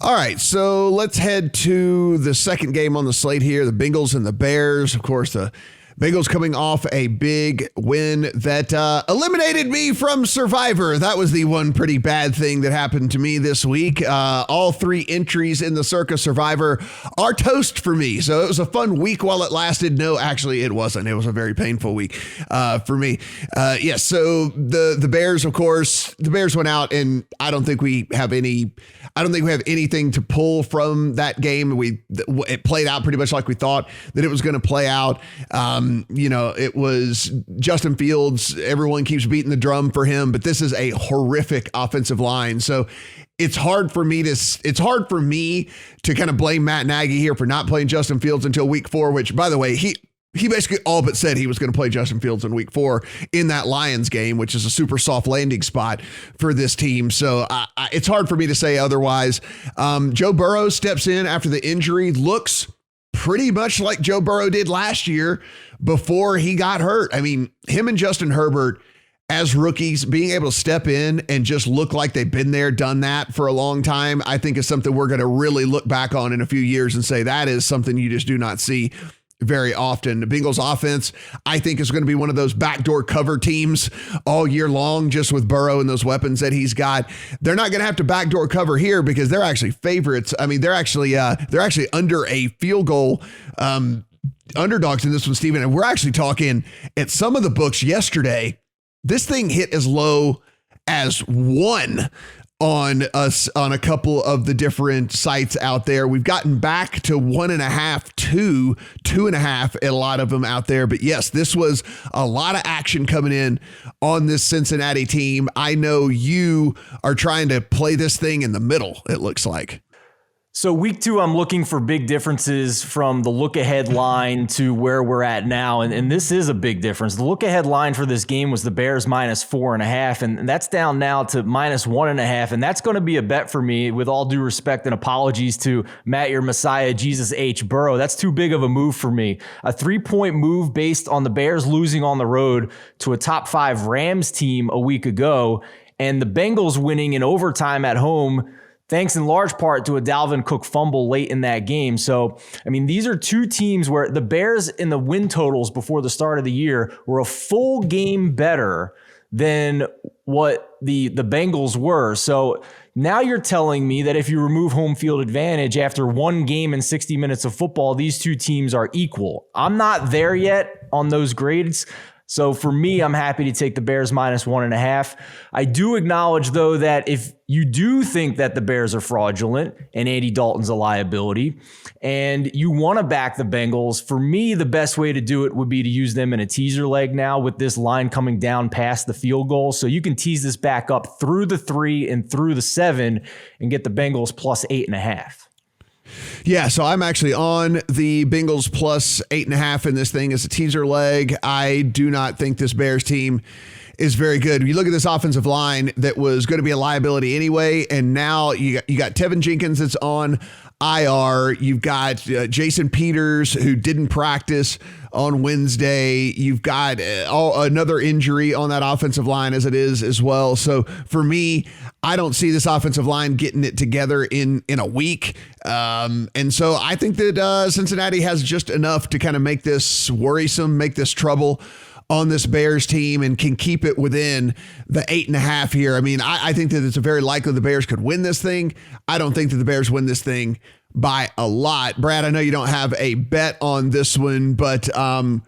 All right, so let's head to the second game on the slate here, the Bengals and the Bears. Of course, the Bengals coming off a big win that eliminated me from Survivor. That was the one pretty bad thing that happened to me this week. All 3 entries in the Circa Survivor are toast for me. So it was a fun week while it lasted. No, actually, it wasn't. It was a very painful week for me. Yes, so the Bears, of course, the Bears went out, and I don't think we have anything to pull from that game. It played out pretty much like we thought that it was going to play out. It was Justin Fields. Everyone keeps beating the drum for him, but this is a horrific offensive line. So it's hard for me to kind of blame Matt Nagy here for not playing Justin Fields until week 4, which, by the way, he basically all but said he was going to play Justin Fields in week 4 in that Lions game, which is a super soft landing spot for this team. So it's hard for me to say otherwise. Joe Burrow steps in after the injury, looks pretty much like Joe Burrow did last year before he got hurt. I mean, him and Justin Herbert as rookies being able to step in and just look like they've been there, done that for a long time, I think is something we're going to really look back on in a few years and say that is something you just do not see very often. The Bengals offense, I think, is going to be one of those backdoor cover teams all year long, just with Burrow and those weapons that he's got. They're not going to have to backdoor cover here because they're actually favorites. I mean, they're actually under a field goal underdogs in this one, Steven. And we're actually talking at some of the books yesterday. This thing hit as low as 1 on a couple of the different sites out there. We've gotten back to 1.5, 2.5 at a lot of them out there. But yes, this was a lot of action coming in on this Cincinnati team. I know you are trying to play this thing in the middle, it looks like. So week 2, I'm looking for big differences from the look-ahead line to where we're at now, and this is a big difference. The look-ahead line for this game was the Bears -4.5, and that's down now to -1.5, and that's going to be a bet for me, with all due respect and apologies to Matt, your Messiah, Jesus H. Burrow. That's too big of a move for me. A 3-point move based on the Bears losing on the road to a top 5 Rams team a week ago, and the Bengals winning in overtime at home, thanks in large part to a Dalvin Cook fumble late in that game. So, I mean, these are 2 teams where the Bears in the win totals before the start of the year were a full game better than what the Bengals were. So now you're telling me that if you remove home field advantage after 1 game and 60 minutes of football, these 2 teams are equal. I'm not there yet on those grades. So for me, I'm happy to take the Bears -1.5. I do acknowledge, though, that if you do think that the Bears are fraudulent and Andy Dalton's a liability and you want to back the Bengals, for me, the best way to do it would be to use them in a teaser leg now with this line coming down past the field goal. So you can tease this back up through the 3 and through the 7 and get the Bengals +8.5. Yeah, so I'm actually on the Bengals +8.5 in this thing as a teaser leg. I do not think this Bears team is very good. When you look at this offensive line that was going to be a liability anyway, and now you got Tevin Jenkins that's on IR. You've got Jason Peters, who didn't practice on Wednesday. You've got another injury on that offensive line as it is as well. So for me, I don't see this offensive line getting it together in a week. And so I think that Cincinnati has just enough to kind of make this worrisome, make this trouble on this Bears team, and can keep it within the 8.5 here. I mean, I think that it's very likely the Bears could win this thing. I don't think that the Bears win this thing by a lot. Brad, I know you don't have a bet on this one, but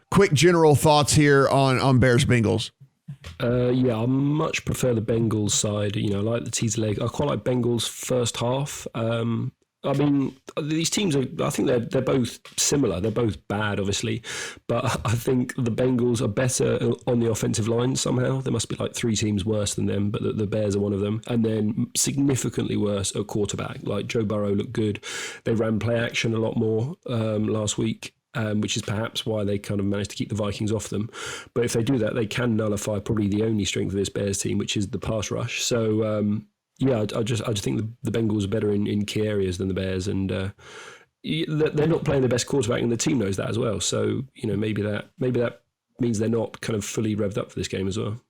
quick general thoughts here on Bears Bengals. Yeah, I much prefer the Bengals side. I like the teaser leg. I quite like Bengals first half. I mean, these teams I think they're both similar. They're both bad, obviously, but I think the Bengals are better on the offensive line somehow. There must be like 3 teams worse than them, but the Bears are one of them. And then significantly worse at quarterback. Like Joe Burrow looked good. They ran play action a lot more last week. Which is perhaps why they kind of managed to keep the Vikings off them. But if they do that, they can nullify probably the only strength of this Bears team, which is the pass rush. So, yeah, I just think the Bengals are better in key areas than the Bears, and they're not playing the best quarterback, and the team knows that as well. So maybe that means they're not kind of fully revved up for this game as well.